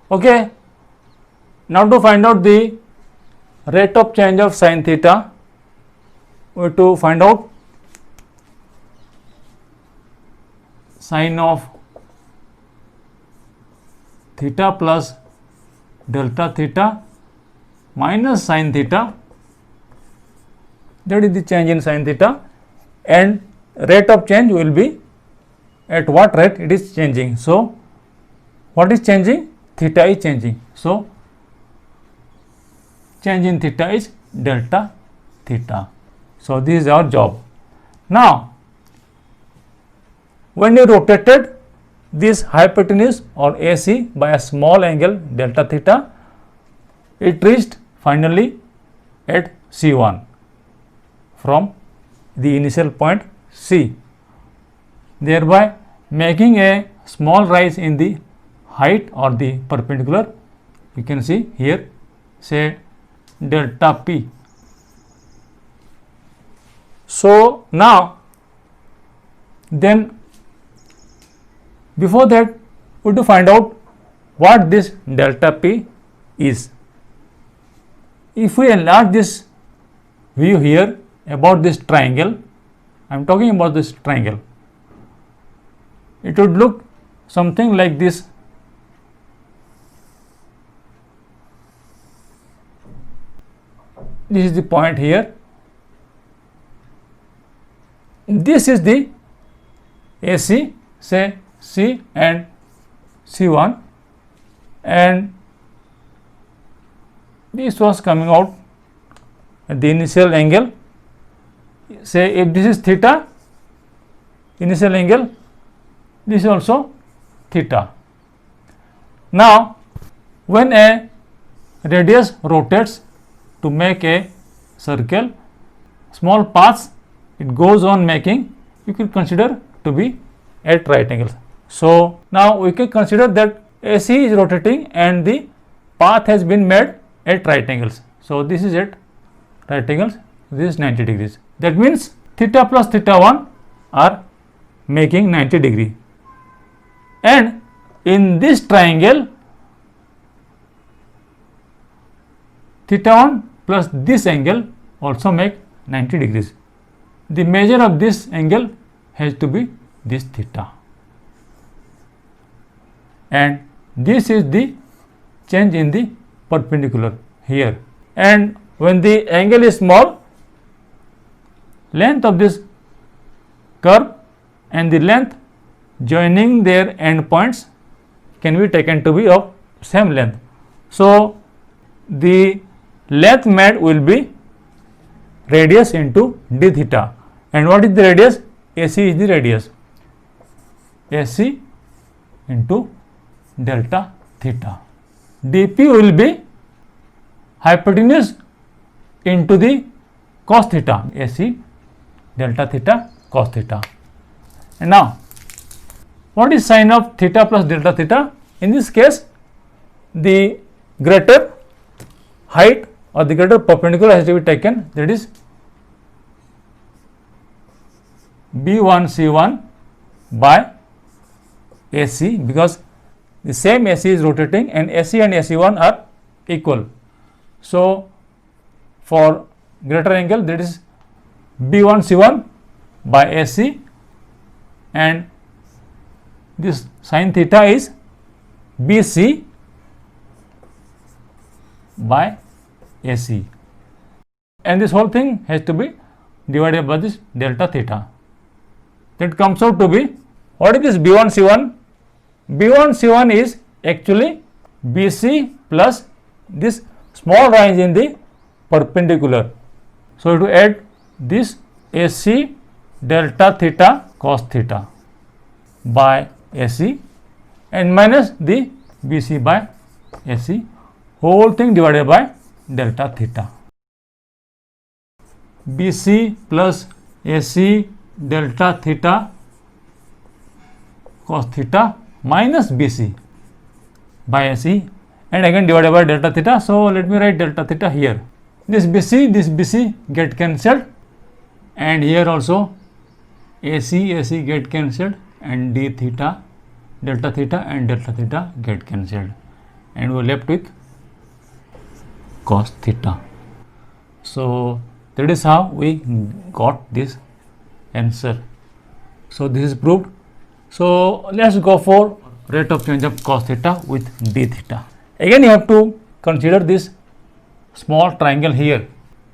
Okay, now to find out the rate of change of sin theta, we have to find out sin of theta plus delta theta minus sin theta, that is the change in sin theta, and rate of change will be at what rate it is changing. So, what is changing? Theta is changing. So, change in theta is delta theta. So, this is our job. Now, when you rotated this hypotenuse or AC by a small angle delta theta, it reached finally at C1 from the initial point C, thereby making a small rise in the height or the perpendicular. You can see here, say delta P. So, now then before that we have to find out what this delta P is. If we enlarge this view here about this triangle, I am talking about this triangle, it would look something like this. This is the point here. This is the AC, say C and C1, and this was coming out at the initial angle. Say if this is theta, initial angle, this is also theta. Now, when a radius rotates to make a circle, small paths it goes on making, you can consider to be at right angles. So, now we can consider that AC is rotating and the path has been made at right angles. So, this is at right angles, this is 90 degrees. That means theta plus theta 1 are making 90 degree, and in this triangle theta 1 plus this angle also make 90 degrees. The measure of this angle has to be this theta, and this is the change in the perpendicular here. And when the angle is small, length of this curve and the length joining their end points can be taken to be of same length. So, the length made will be radius into d theta. And what is the radius? AC is the radius. AC into delta theta. dP will be hypotenuse into the cos theta. AC delta theta cos theta. And now, what is sin of theta plus delta theta? In this case, the greater height or the greater perpendicular has to be taken, that is B1 C1 by AC, because the same AC is rotating and AC and AC1 are equal. So, for greater angle, that is B1 C1 by AC, and this sin theta is BC by AC, and this whole thing has to be divided by this delta theta. That comes out to be, what is this B1 C1? B1 C1 is actually BC plus this small rise in the perpendicular. So, to add this AC delta theta cos theta by AC and minus the BC by AC, whole thing divided by delta theta. BC plus AC delta theta cos theta minus BC by AC and again divided by delta theta. So, let me write delta theta here. This BC get cancelled, and here also AC get cancelled, and d theta delta theta and delta theta get cancelled, and we are left with cos theta. So that is how we got this answer. So this is proved. So let's go for rate of change of cos theta with d theta. Again you have to consider this small triangle here.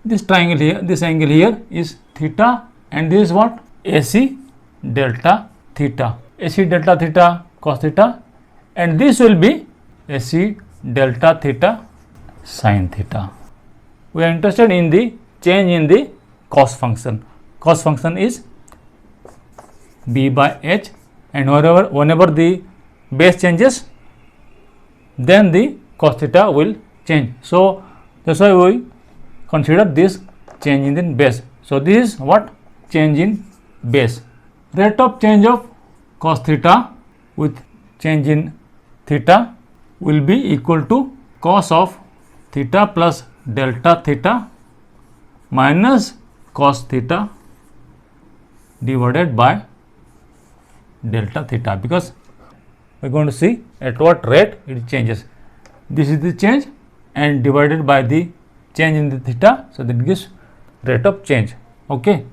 This triangle here, this angle here is theta, and this is what? AC delta theta. AC delta theta cos theta, and this will be AC delta theta sin theta. We are interested in the change in the cos function. Cos function is b by h, and whenever the base changes, then the cos theta will change. So that's why we consider this change in the base. So this is what? Change in base. Rate of change of cos theta with change in theta will be equal to cos of theta plus delta theta minus cos theta divided by delta theta, because we are going to see at what rate it changes. This is the change and divided by the change in the theta, so that gives rate of change. Okay.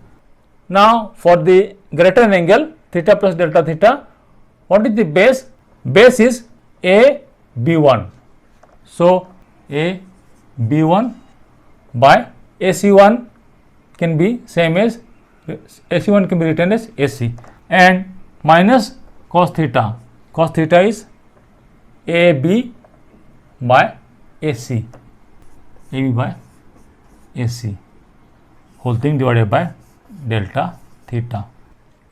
Now for the greater angle theta plus delta theta, what is the base? Base is a b1. So a b1 by ac1 can be same as ac1 can be written as ac, and minus cos theta. Cos theta is ab by ac. AB by AC, whole thing divided by delta theta.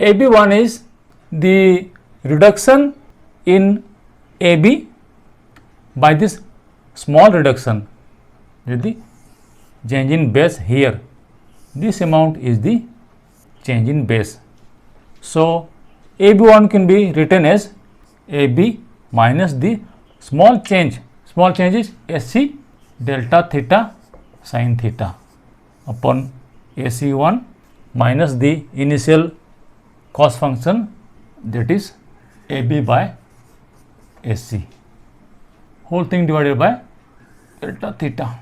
AB1 is the reduction in AB by this small reduction, the change in base here. This amount is the change in base. So AB1 can be written as AB minus the small change. Small change is AC delta theta sin theta upon AC1 minus the initial cos function, that is AB by AC, whole thing divided by delta theta.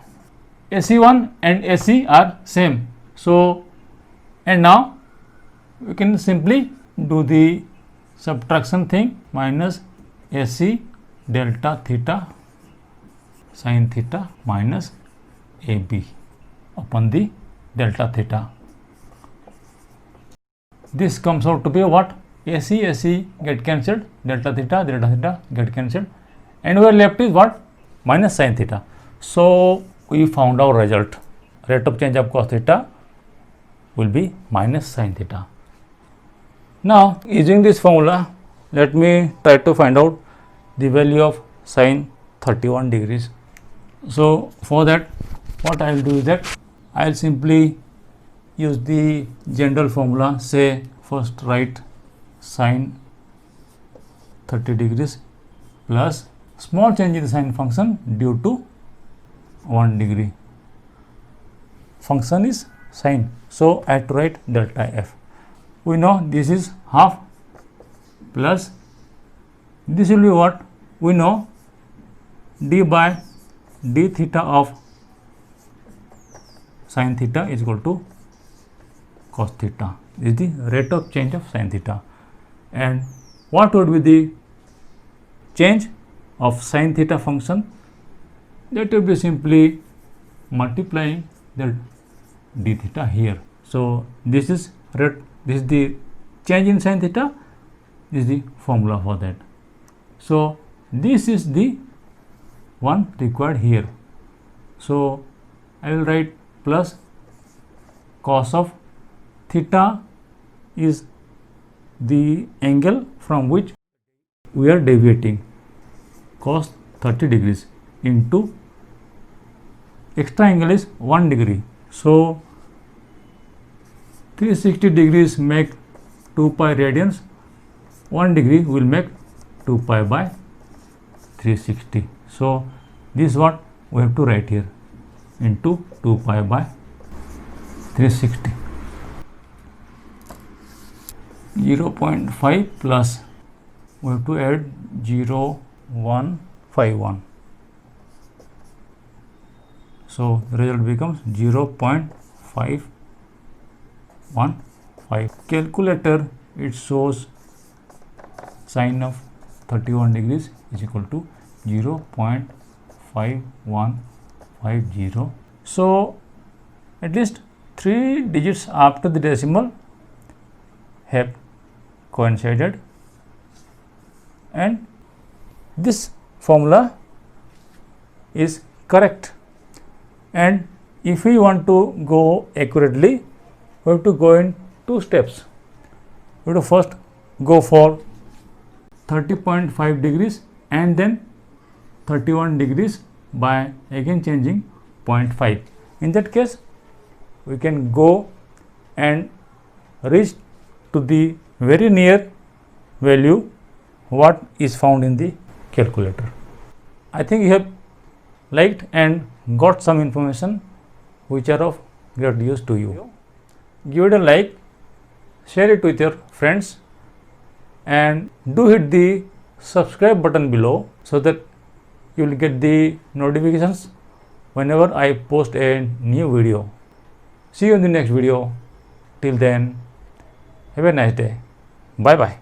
AC1 and AC are same. So and now we can simply do the subtraction thing, minus AC delta theta sin theta minus AB upon the delta theta. This comes out to be what? AC get cancelled, delta theta get cancelled, and we are left with what? Minus sin theta. So we found our result. Rate of change of cos theta will be minus sin theta. Now using this formula, let me try to find out the value of sin 31 degrees. So for that, what I will do is that I will simply use the general formula. Say first write sin 30 degrees plus small change in the sin function due to 1 degree. Function is sin, so I have to write delta f. We know this is half plus this will be what? We know d by d theta of sin theta is equal to cos theta. This is the rate of change of sin theta. And what would be the change of sin theta function? That will be simply multiplying the d theta here. So this is rate, this is the change in sin theta, this is the formula for that. So this is the one required here. So I will write plus cos of theta is the angle from which we are deviating, cos 30 degrees into extra angle is 1 degree. So 360 degrees make 2 pi radians, 1 degree will make 2 pi by 360. So this is what we have to write here, into 2 pi by 360. 0.5 plus we have to add 0.151. So the result becomes 0.515. Calculator, it shows sine of 31 degrees is equal to 0.5150. So at least 3 digits after the decimal have coincided, and this formula is correct. And if we want to go accurately, we have to go in 2 steps. We have to first go for 30.5 degrees and then 31 degrees by again changing 0.5. In that case, we can go and reach to the very near value what is found in the calculator. I think you have liked and got some information which are of great use to you. Give it a like, share it with your friends, and do hit the subscribe button below so that you will get the notifications whenever I post a new video. See you in the next video. Till then, have a nice day. Bye bye.